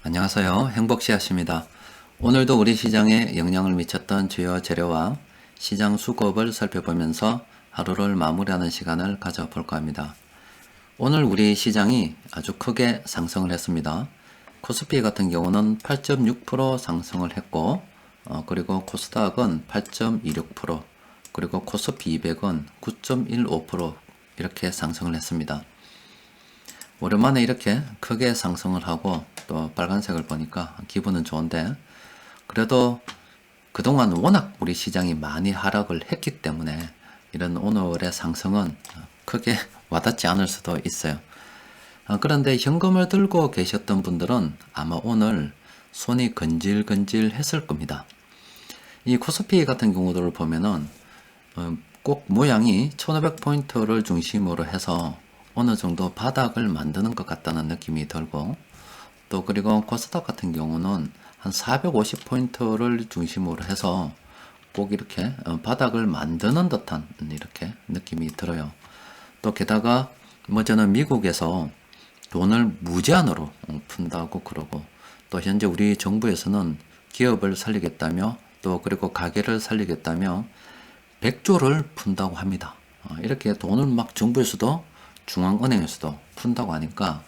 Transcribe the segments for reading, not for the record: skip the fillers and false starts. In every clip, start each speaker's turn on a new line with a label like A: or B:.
A: 안녕하세요. 행복씨앗입니다. 오늘도 우리 시장에 영향을 미쳤던 주요 재료와 시장 수급을 살펴보면서 하루를 마무리하는 시간을 가져볼까 합니다. 오늘 우리 시장이 아주 크게 상승을 했습니다. 코스피 같은 경우는 8.6% 상승을 했고 그리고 코스닥은 8.26%, 그리고 코스피 200은 9.15% 이렇게 상승을 했습니다. 오랜만에 이렇게 크게 상승을 하고 또 빨간색을 보니까 기분은 좋은데, 그래도 그동안 워낙 우리 시장이 많이 하락을 했기 때문에 이런 오늘의 상승은 크게 와닿지 않을 수도 있어요. 그런데 현금을 들고 계셨던 분들은 아마 오늘 손이 건질건질 했을 겁니다. 이 코스피 같은 경우들을 보면은 꼭 모양이 1500포인트를 중심으로 해서 어느 정도 바닥을 만드는 것 같다는 느낌이 들고, 또 그리고 코스닥 같은 경우는 한 450포인트를 중심으로 해서 꼭 이렇게 바닥을 만드는 듯한 이렇게 느낌이 들어요. 또 게다가 뭐 저는 미국에서 돈을 무제한으로 푼다고 그러고, 또 현재 우리 정부에서는 기업을 살리겠다며 또 그리고 가게를 살리겠다며 100조를 푼다고 합니다. 이렇게 돈을 막 정부에서도 중앙은행에서도 푼다고 하니까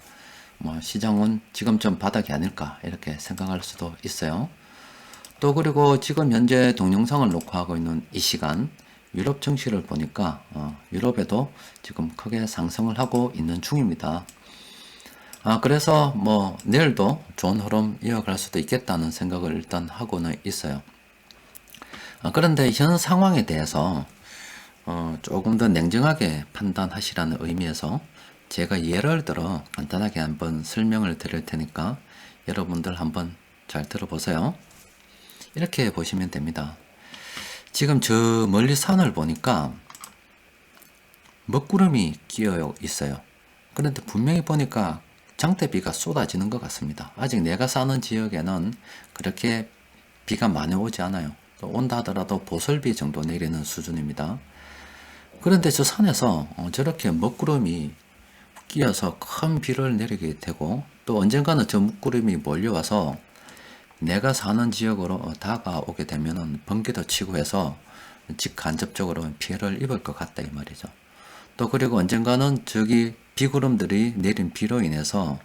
A: 뭐 시장은 지금쯤 바닥이 아닐까 이렇게 생각할 수도 있어요. 또 그리고 지금 현재 동영상을 녹화하고 있는 이 시간 유럽 증시를 보니까 유럽에도 지금 크게 상승을 하고 있는 중입니다. 그래서 뭐 내일도 좋은 흐름 이어갈 수도 있겠다는 생각을 일단 하고는 있어요. 그런데 현 상황에 대해서 조금 더 냉정하게 판단하시라는 의미에서 제가 예를 들어 간단하게 한번 설명을 드릴 테니까 여러분들 한번 잘 들어보세요. 이렇게 보시면 됩니다. 지금 저 멀리 산을 보니까 먹구름이 끼어 있어요. 그런데 분명히 보니까 장대비가 쏟아지는 것 같습니다. 아직 내가 사는 지역에는 그렇게 비가 많이 오지 않아요. 또 온다 하더라도 보슬비 정도 내리는 수준입니다. 그런데 저 산에서 저렇게 먹구름이 끼어서 큰 비를 내리게 되고, 또 언젠가는 저 먹구름이 몰려와서 내가 사는 지역으로 다가오게 되면은 번개도 치고 해서 직간접적으로 피해를 입을 것 같다 이 말이죠. 또 그리고 언젠가는 저기 비구름들이 내린 비로 인해서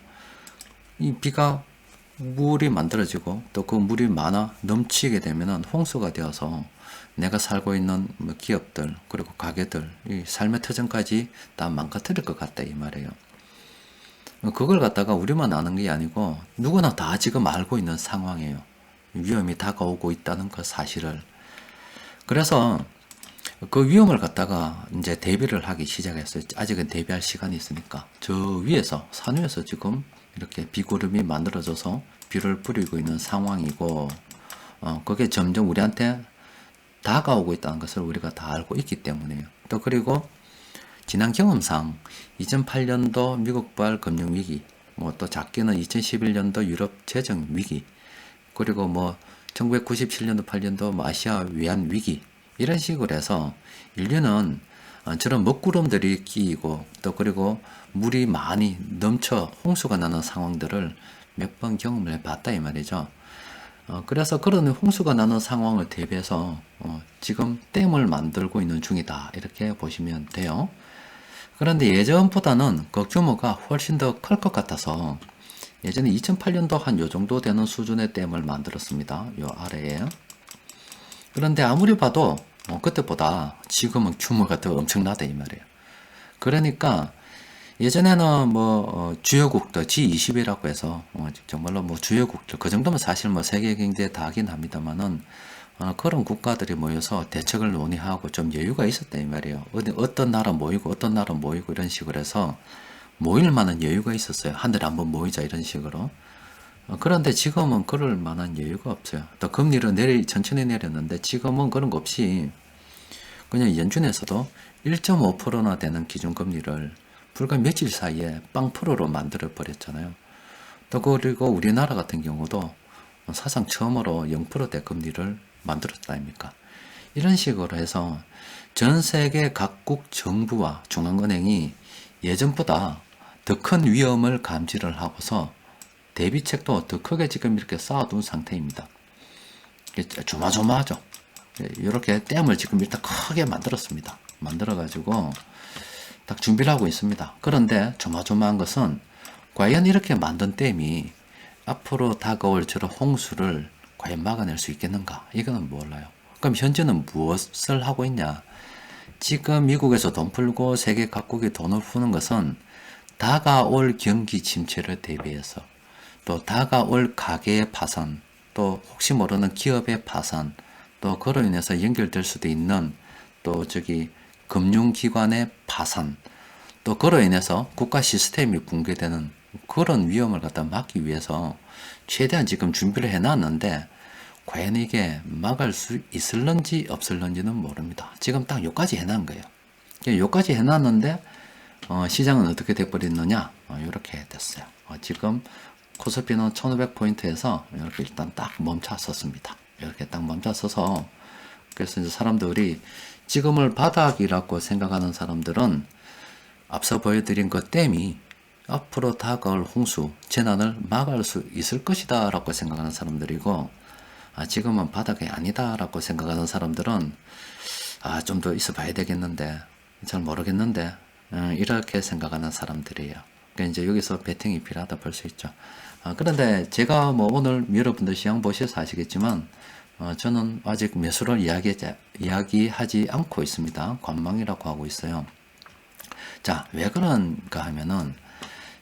A: 이 비가 물이 만들어지고 또 그 물이 많아 넘치게 되면은 홍수가 되어서 내가 살고 있는 기업들 그리고 가게들 이 삶의 터전까지 다 망가뜨릴 것 같다 이 말이에요. 그걸 갖다가 우리만 아는 게 아니고 누구나 다 지금 알고 있는 상황이에요. 위험이 다가오고 있다는 그 사실을. 그래서 그 위험을 갖다가 이제 대비를 하기 시작했어요. 아직은 대비할 시간이 있으니까. 저 위에서, 산 위에서 지금 이렇게 비구름이 만들어져서 비를 뿌리고 있는 상황이고, 그게 점점 우리한테 다가오고 있다는 것을 우리가 다 알고 있기 때문에요. 또 그리고 지난 경험상 2008년도 미국발 금융위기, 뭐 또 작게는 2011년도 유럽 재정 위기, 그리고 뭐 1997년도 8년도 아시아 위안 위기, 이런 식으로 해서 인류는 저런 먹구름들이 끼이고 또 그리고 물이 많이 넘쳐 홍수가 나는 상황들을 몇 번 경험을 해봤다 이 말이죠. 그래서 그런 홍수가 나는 상황을 대비해서 지금 댐을 만들고 있는 중이다 이렇게 보시면 돼요. 그런데 예전보다는 그 규모가 훨씬 더 클 것 같아서 예전에 2008년도 한 요 정도 되는 수준의 댐을 만들었습니다. 요 아래에. 그런데 아무리 봐도 그때보다 지금은 규모가 더 엄청나다 이 말이에요. 그러니까 예전에는 뭐 주요국들 G20이라고 해서 정말로 뭐 주요국들 그 정도면 사실 뭐 세계 경제에 다 하긴 합니다만은 그런 국가들이 모여서 대책을 논의하고 좀 여유가 있었다 이 말이에요. 어떤 나라 모이고 어떤 나라 모이고 이런 식으로 해서 모일 만한 여유가 있었어요. 한 달에 한번 모이자 이런 식으로. 그런데 지금은 그럴 만한 여유가 없어요. 또 금리를 천천히 내렸는데 지금은 그런 거 없이 그냥 연준에서도 1.5%나 되는 기준금리를 불과 며칠 사이에 0%로 만들어 버렸잖아요. 또 그리고 우리나라 같은 경우도 사상 처음으로 0%대 금리를 만들었다 아닙니까? 이런 식으로 해서 전 세계 각국 정부와 중앙은행이 예전보다 더 큰 위험을 감지를 하고서 대비책도 더 크게 지금 이렇게 쌓아둔 상태입니다. 조마조마하죠. 이렇게 댐을 지금 일단 크게 만들었습니다. 만들어가지고 딱 준비를 하고 있습니다. 그런데 조마조마한 것은 과연 이렇게 만든 댐이 앞으로 다가올 저런 홍수를 과연 막아낼 수 있겠는가? 이거는 몰라요. 그럼 현재는 무엇을 하고 있냐? 지금 미국에서 돈 풀고 세계 각국이 돈을 푸는 것은 다가올 경기 침체를 대비해서, 또 다가올 가게의 파산, 또 혹시 모르는 기업의 파산, 또 그로 인해서 연결될 수도 있는 또 금융기관의 파산, 또 그로 인해서 국가 시스템이 붕괴되는 그런 위험을 갖다 막기 위해서 최대한 지금 준비를 해놨는데, 과연 이게 막을 수 있을런지 없을런지는 모릅니다. 지금 딱 여기까지 해놓은 거예요. 여기까지 해놨는데 시장은 어떻게 돼버렸느냐? 이렇게 됐어요. 지금 코스피는 1500포인트에서 이렇게 일단 딱 멈춰섰습니다. 이렇게 딱 멈춰서서, 그래서 이제 사람들이 지금을 바닥이라고 생각하는 사람들은 앞서 보여드린 것 땜이 앞으로 다가올 홍수, 재난을 막을 수 있을 것이다 라고 생각하는 사람들이고, 지금은 바닥이 아니다 라고 생각하는 사람들은 좀 더 있어 봐야 되겠는데, 잘 모르겠는데, 이렇게 생각하는 사람들이에요. 그러니까 이제 여기서 베팅이 필요하다 볼 수 있죠. 그런데 제가 뭐 오늘 여러분들 시황 보셔서 아시겠지만, 저는 아직 매수를 이야기하지 않고 있습니다. 관망이라고 하고 있어요. 자, 왜 그런가 하면은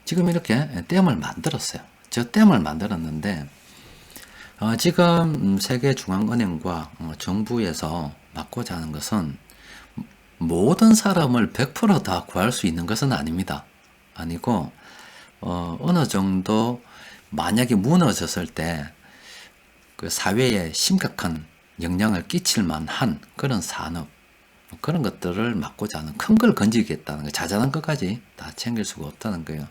A: 지금 이렇게 댐을 만들었어요. 저 댐을 만들었는데 지금 세계중앙은행과 정부에서 막고자 하는 것은 모든 사람을 100%다 구할 수 있는 것은 아닙니다. 아니고 어느 정도 만약에 무너졌을 때 그 사회에 심각한 영향을 끼칠 만한 그런 산업, 그런 것들을 막고자 하는, 큰 걸 건지겠다는 거, 자잘한 것까지 다 챙길 수가 없다는 거예요.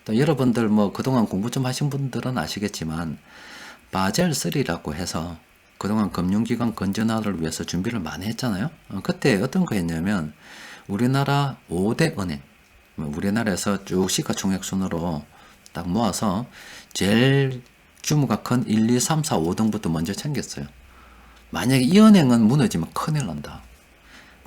A: 또 여러분들 뭐 그동안 공부 좀 하신 분들은 아시겠지만 바젤 3라고 해서 그동안 금융기관 건전화를 위해서 준비를 많이 했잖아요. 그때 어떤 거 했냐면 우리나라 5대 은행, 우리나라에서 쭉 시가총액 순으로 딱 모아서 제일 규모가 큰 1, 2, 3, 4, 5등부터 먼저 챙겼어요. 만약에 이 은행은 무너지면 큰일 난다.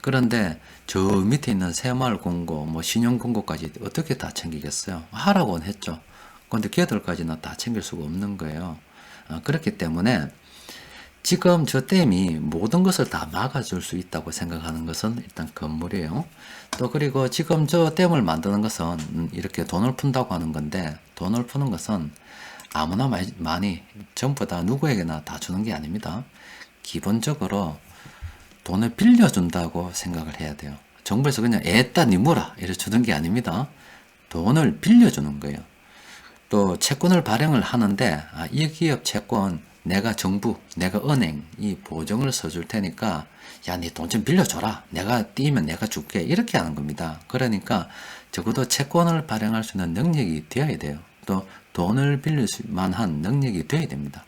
A: 그런데 저 밑에 있는 새마을금고, 뭐 신용금고까지 어떻게 다 챙기겠어요? 하라고는 했죠. 그런데 걔들까지는 다 챙길 수가 없는 거예요. 그렇기 때문에 지금 저 댐이 모든 것을 다 막아줄 수 있다고 생각하는 것은 일단 건물이에요. 또 그리고 지금 저 댐을 만드는 것은 이렇게 돈을 푼다고 하는 건데, 돈을 푸는 것은 아무나 많이 전부 다 누구에게나 다 주는 게 아닙니다. 기본적으로 돈을 빌려준다고 생각을 해야 돼요. 정부에서 그냥 애따 니 물어 이래 주는 게 아닙니다. 돈을 빌려주는 거예요. 또 채권을 발행을 하는데 이 기업 채권 내가 정부, 내가 은행이 보증을 서줄 테니까 야, 니 돈 좀 빌려줘라. 내가 띄면 내가 줄게. 이렇게 하는 겁니다. 그러니까 적어도 채권을 발행할 수 있는 능력이 되어야 돼요. 또 돈을 빌릴 만한 능력이 되어야 됩니다.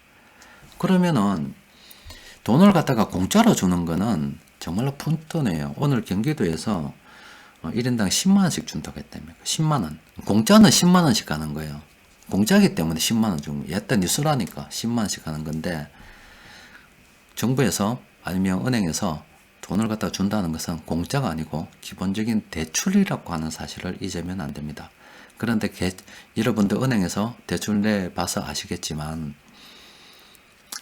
A: 그러면은 돈을 갖다가 공짜로 주는 거는 정말로 푼돈이에요. 오늘 경기도에서 1인당 10만원씩 준다고 했다며. 10만원. 공짜는 10만원씩 가는 거예요. 공짜기 때문에 10만원 준 거예요. 일단 뉴스라니까 10만원씩 가는 건데, 정부에서 아니면 은행에서 돈을 갖다 준다는 것은 공짜가 아니고 기본적인 대출이라고 하는 사실을 잊으면 안 됩니다. 그런데 여러분들 은행에서 대출 내봐서 아시겠지만,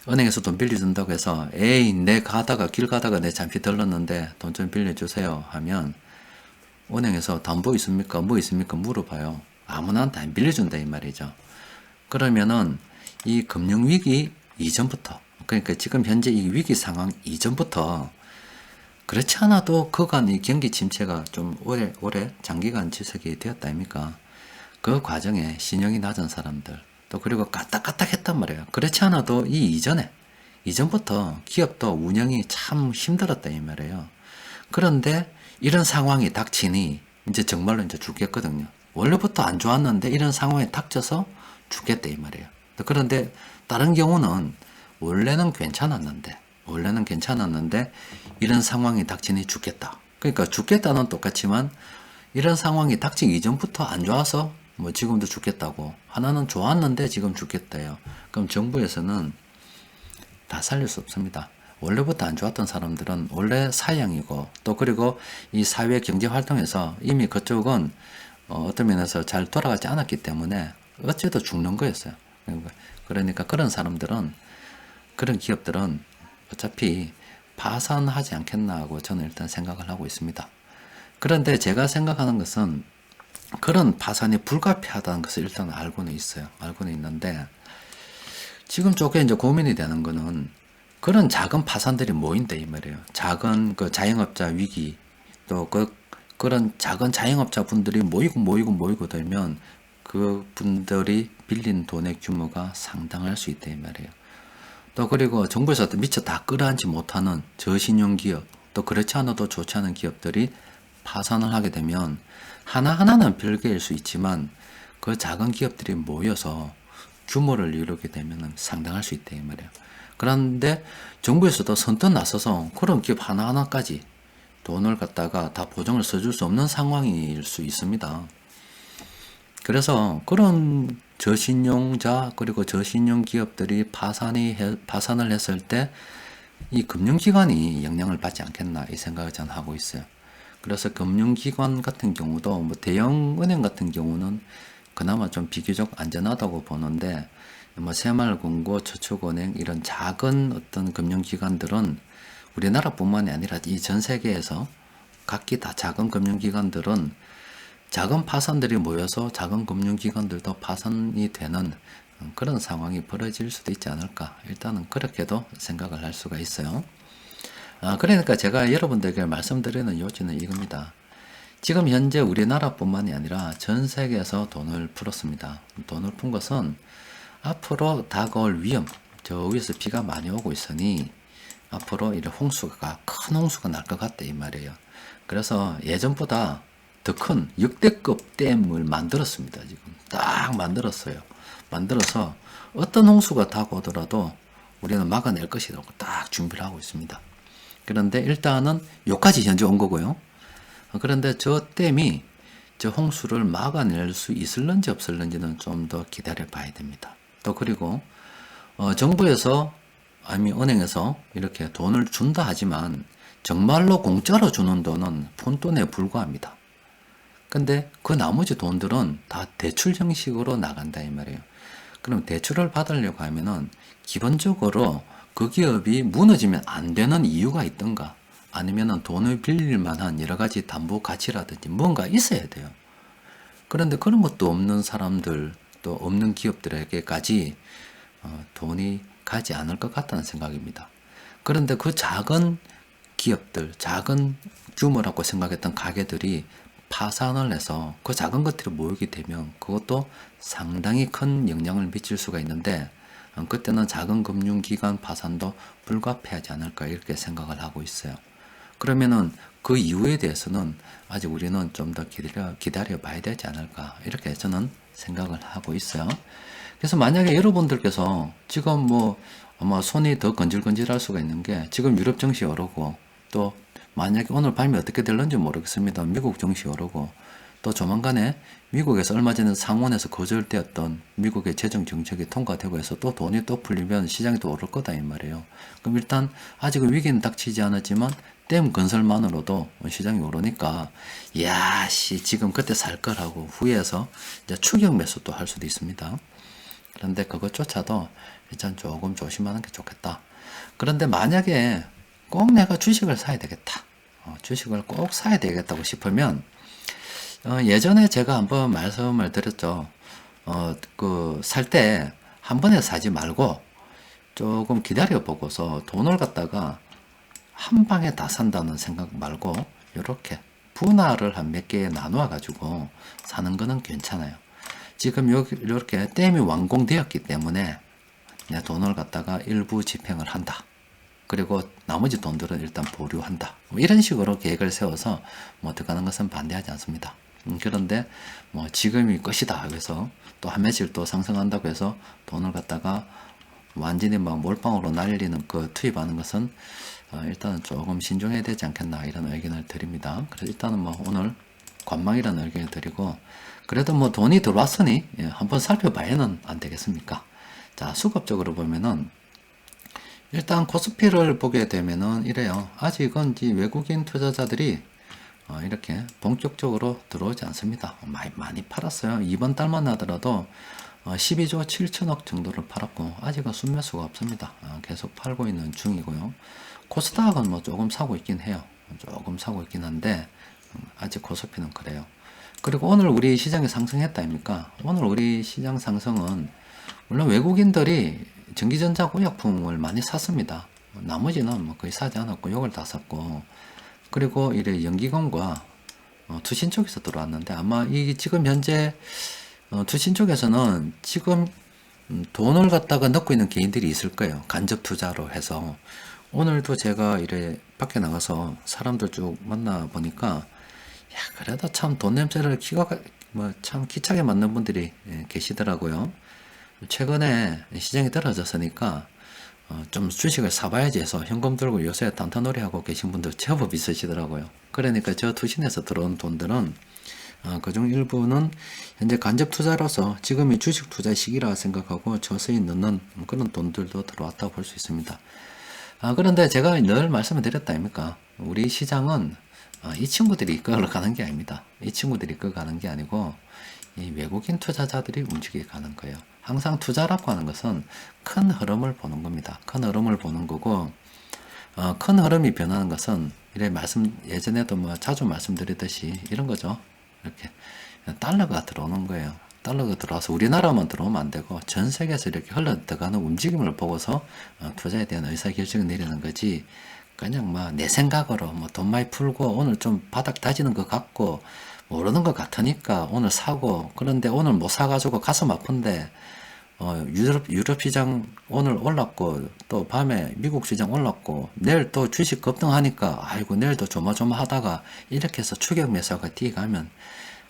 A: 은행에서 돈 빌려준다고 해서 에이 길 가다가 내 잠시 들렀는데 돈 좀 빌려주세요 하면 은행에서 담보 있습니까? 뭐 있습니까? 물어봐요. 아무나한테 안 빌려준다 이 말이죠. 그러면은 이 금융위기 이전부터, 그러니까 지금 현재 이 위기 상황 이전부터 그렇지 않아도 그간 이 경기 침체가 좀 오래 장기간 지속이 되었다 아닙니까? 그 과정에 신용이 낮은 사람들, 또 그리고 까딱까딱했단 말이에요. 그렇지 않아도 이전부터 기업도 운영이 참 힘들었다 이 말이에요. 그런데 이런 상황이 닥치니 이제 정말로 이제 죽겠거든요. 원래부터 안 좋았는데 이런 상황에 닥쳐서 죽겠다 이 말이에요. 그런데 다른 경우는 원래는 괜찮았는데 이런 상황이 닥치니 죽겠다. 그러니까 죽겠다는 똑같지만 이런 상황이 닥치기 이전부터 안 좋아서 뭐 지금도 죽겠다고, 하나는 좋았는데 지금 죽겠다요. 그럼 정부에서는 다 살릴 수 없습니다. 원래부터 안 좋았던 사람들은 원래 사형이고, 또 그리고 이 사회 경제 활동에서 이미 그쪽은 어떤 면에서 잘 돌아가지 않았기 때문에 어째도 죽는 거였어요. 그러니까 그런 사람들은, 그런 기업들은 어차피 파산하지 않겠나 하고 저는 일단 생각을 하고 있습니다. 그런데 제가 생각하는 것은 그런 파산이 불가피하다는 것을 일단 알고는 있어요. 알고는 있는데, 지금 조금 이제 고민이 되는 거는 그런 작은 파산들이 모인다 이 말이에요. 작은 그 자영업자 위기, 또 그런 작은 자영업자 분들이 모이고 들면 그 분들이 빌린 돈의 규모가 상당할 수 있다 이 말이에요. 또 그리고 정부에서 미처 다 끌어안지 못하는 저신용 기업, 또 그렇지 않아도 좋지 않은 기업들이 파산을 하게 되면 하나하나는 별개일 수 있지만 그 작은 기업들이 모여서 규모를 이루게 되면 상당할 수 있다 이 말이에요. 그런데 정부에서도 선뜻 나서서 그런 기업 하나하나까지 돈을 갖다가 다 보증을 써줄 수 없는 상황일 수 있습니다. 그래서 그런 저신용자 그리고 저신용 기업들이 파산을 했을 때 이 금융기관이 영향을 받지 않겠나 이 생각을 저는 하고 있어요. 그래서 금융기관 같은 경우도 뭐 대형은행 같은 경우는 그나마 좀 비교적 안전하다고 보는데, 뭐 새마을금고, 저축은행 이런 작은 어떤 금융기관들은 우리나라뿐만이 아니라 이 전 세계에서 각기 다 작은 금융기관들은 작은 파산들이 모여서 작은 금융기관들도 파산이 되는 그런 상황이 벌어질 수도 있지 않을까. 일단은 그렇게도 생각을 할 수가 있어요. 그러니까 제가 여러분들에게 말씀드리는 요지는 이겁니다. 지금 현재 우리나라뿐만이 아니라 전 세계에서 돈을 풀었습니다. 돈을 푼 것은 앞으로 다가올 위험, 저 위에서 비가 많이 오고 있으니 앞으로 이런 큰 홍수가 날 것 같다 이 말이에요. 그래서 예전보다 더 큰 역대급 댐을 만들었습니다. 지금 딱 만들었어요. 만들어서 어떤 홍수가 다가오더라도 우리는 막아낼 것이라고 딱 준비를 하고 있습니다. 그런데 일단은 여기까지 현재 온 거고요. 그런데 저 댐이 저 홍수를 막아낼 수 있을런지 없을런지는 좀 더 기다려 봐야 됩니다. 또 그리고 정부에서 아니 은행에서 이렇게 돈을 준다 하지만 정말로 공짜로 주는 돈은 푼돈에 불과합니다. 근데 그 나머지 돈들은 다 대출 형식으로 나간다 이 말이에요. 그럼 대출을 받으려고 하면은 기본적으로 그 기업이 무너지면 안 되는 이유가 있던가, 아니면은 돈을 빌릴 만한 여러 가지 담보 가치라든지 뭔가 있어야 돼요. 그런데 그런 것도 없는 사람들, 또 없는 기업들에게까지 돈이 가지 않을 것 같다는 생각입니다. 그런데 그 작은 기업들, 작은 규모라고 생각했던 가게들이 파산을 해서 그 작은 것들이 모이게 되면 그것도 상당히 큰 영향을 미칠 수가 있는데, 그때는 작은 금융기관 파산도 불가피하지 않을까 이렇게 생각을 하고 있어요. 그러면은 그 이유에 대해서는 아직 우리는 좀 더 기다려 봐야 되지 않을까 이렇게 저는 생각을 하고 있어요. 그래서 만약에 여러분들께서 지금 뭐 아마 손이 더 건질건질할 수가 있는 게, 지금 유럽 증시 오르고, 또 만약에 오늘 밤이 어떻게 될런지 모르겠습니다. 미국 증시 오르고, 또 조만간에 미국에서 얼마 전에 상원에서 거절되었던 미국의 재정 정책이 통과되고 해서 또 돈이 또 풀리면 시장이 또 오를 거다 이 말이에요. 그럼 일단 아직은 위기는 닥치지 않았지만 댐 건설만으로도 시장이 오르니까 야씨 지금 그때 살 거라고 후회해서 이제 추격 매수도 할 수도 있습니다. 그런데 그것조차도 일단 조금 조심하는 게 좋겠다. 그런데 만약에 꼭 내가 주식을 사야 되겠다, 주식을 꼭 사야 되겠다고 싶으면 예전에 제가 한번 말씀을 드렸죠. 살 때 한 번에 사지 말고 조금 기다려 보고서 돈을 갖다가 한 방에 다 산다는 생각 말고 이렇게 분할을 한 몇 개에 나누어 가지고 사는 거는 괜찮아요. 지금 여기 이렇게 댐이 완공되었기 때문에 내 돈을 갖다가 일부 집행을 한다. 그리고 나머지 돈들은 일단 보류한다. 뭐 이런 식으로 계획을 세워서 뭐 들어가는 것은 반대하지 않습니다. 그런데 뭐 지금이 끝이다 그래서 또 한 며칠 또 상승한다고 해서 돈을 갖다가 완전히 막 몰빵으로 날리는 투입하는 것은 일단은 조금 신중해야 되지 않겠나 이런 의견을 드립니다. 그래서 일단은 뭐 오늘 관망이라는 의견을 드리고, 그래도 뭐 돈이 들어왔으니 한번 살펴봐야는 안 되겠습니까? 자, 수급적으로 보면은 일단 코스피를 보게 되면은 이래요. 아직은 이 외국인 투자자들이 이렇게 본격적으로 들어오지 않습니다. 많이 팔았어요. 이번 달만 하더라도 12조 7천억 정도를 팔았고 아직은 순매수가 없습니다. 계속 팔고 있는 중이고요. 코스닥은 뭐 조금 사고 있긴 해요. 조금 사고 있긴 한데 아직 코스피는 그래요. 그리고 오늘 우리 시장이 상승했다 아닙니까? 오늘 우리 시장 상승은 물론 외국인들이 전기전자 의약품을 많이 샀습니다. 나머지는 뭐 거의 사지 않았고 요걸 다 샀고, 그리고 이래 연기금과 투신 쪽에서 들어왔는데 아마 이 지금 현재 투신 쪽에서는 지금 돈을 갖다가 넣고 있는 개인들이 있을 거예요. 간접 투자로 해서. 오늘도 제가 이래 밖에 나가서 사람들 쭉 만나 보니까 야, 그래도 참 돈 냄새를 참 기차게 맡는 분들이 계시더라고요. 최근에 시장이 떨어졌으니까 좀 주식을 사봐야지 해서 현금 들고 요새 단타놀이 하고 계신 분들 제법 있으시더라고요. 그러니까 저 투신에서 들어온 돈들은 그중 일부는 현재 간접 투자로서 지금이 주식 투자 시기라 생각하고 저서히 넣는 그런 돈들도 들어왔다고 볼 수 있습니다. 그런데 제가 늘 말씀을 드렸다 아닙니까? 우리 시장은 이 친구들이 이끌어 가는 게 아닙니다. 이 친구들이 이끌어 가는 게 아니고 이 외국인 투자자들이 움직여 가는 거예요. 항상 투자라고 하는 것은 큰 흐름을 보는 겁니다. 큰 흐름을 보는 거고, 큰 흐름이 변하는 것은 예전에도 뭐 자주 말씀드렸듯이 이런 거죠. 이렇게 달러가 들어오는 거예요. 달러가 들어와서 우리나라만 들어오면 안 되고 전 세계에서 이렇게 흘러 들어가는 움직임을 보고서 투자에 대한 의사결정을 내리는 거지, 그냥 뭐 내 생각으로 뭐 돈 많이 풀고 오늘 좀 바닥 다지는 것 같고 모르는 것 같으니까 오늘 사고, 그런데 오늘 못 사가지고 가슴 아픈데 유럽 시장 오늘 올랐고 또 밤에 미국 시장 올랐고 내일 또 주식 급등하니까 아이고 내일도 조마조마하다가 이렇게 해서 추격 매수가 뒤가면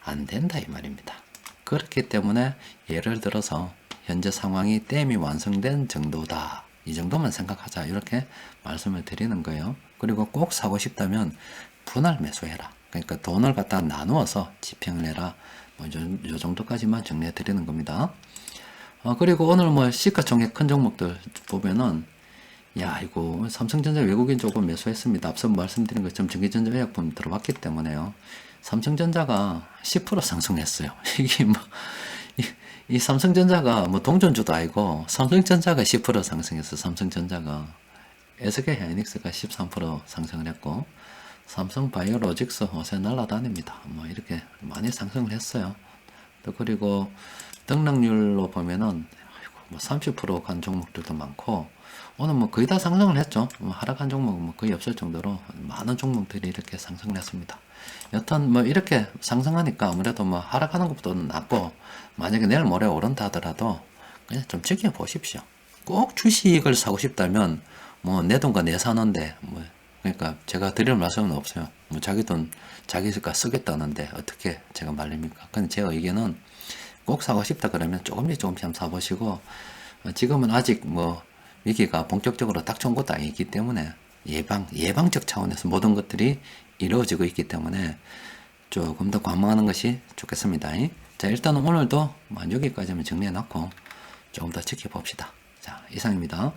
A: 안 된다 이 말입니다. 그렇기 때문에 예를 들어서 현재 상황이 댐이 완성된 정도다, 이 정도만 생각하자, 이렇게 말씀을 드리는 거예요. 그리고 꼭 사고 싶다면 분할 매수해라. 그러니까 돈을 갖다 나누어서 지평을 해라. 뭐 요 정도까지만 정리해 드리는 겁니다. 그리고 오늘 뭐 시가총액 큰 종목들 보면은 야, 이거 삼성전자 외국인 조금 매수했습니다. 앞서 말씀드린 것처럼 전기전자 의약품 들어왔기 때문에요. 삼성전자가 10% 상승했어요. 이게 뭐 이 삼성전자가 뭐 동전주도 아니고 삼성전자가 10% 상승했어. 삼성전자가 SK 하이닉스가 13% 상승을 했고 삼성바이오로직스 요새 날아다닙니다. 뭐 이렇게 많이 상승을 했어요. 또 그리고 등락률로 보면은 뭐 30%간 종목들도 많고 오늘 뭐 거의 다 상승을 했죠. 뭐 하락한 종목은 뭐 거의 없을 정도로 많은 종목들이 이렇게 상승을 했습니다. 여튼 뭐 이렇게 상승하니까 아무래도 뭐 하락하는 것보다는 낫고, 만약에 내일 모레 오른다 하더라도 그냥 좀 지켜보십시오. 꼭 주식을 사고 싶다면 뭐 내 돈과 내 사는데 뭐 그러니까 제가 드릴 말씀은 없어요. 뭐 자기 돈 자기가 쓰겠다는데 어떻게 제가 말립니까? 근데 제 의견은 꼭 사고 싶다 그러면 조금씩 한번 사보시고, 지금은 아직 뭐 위기가 본격적으로 닥쳐온 것도 아니기 때문에 예방적 차원에서 모든 것들이 이루어지고 있기 때문에 조금 더 관망하는 것이 좋겠습니다. 자, 일단은 오늘도 여기까지만 정리해 놓고 조금 더 지켜봅시다. 자, 이상입니다.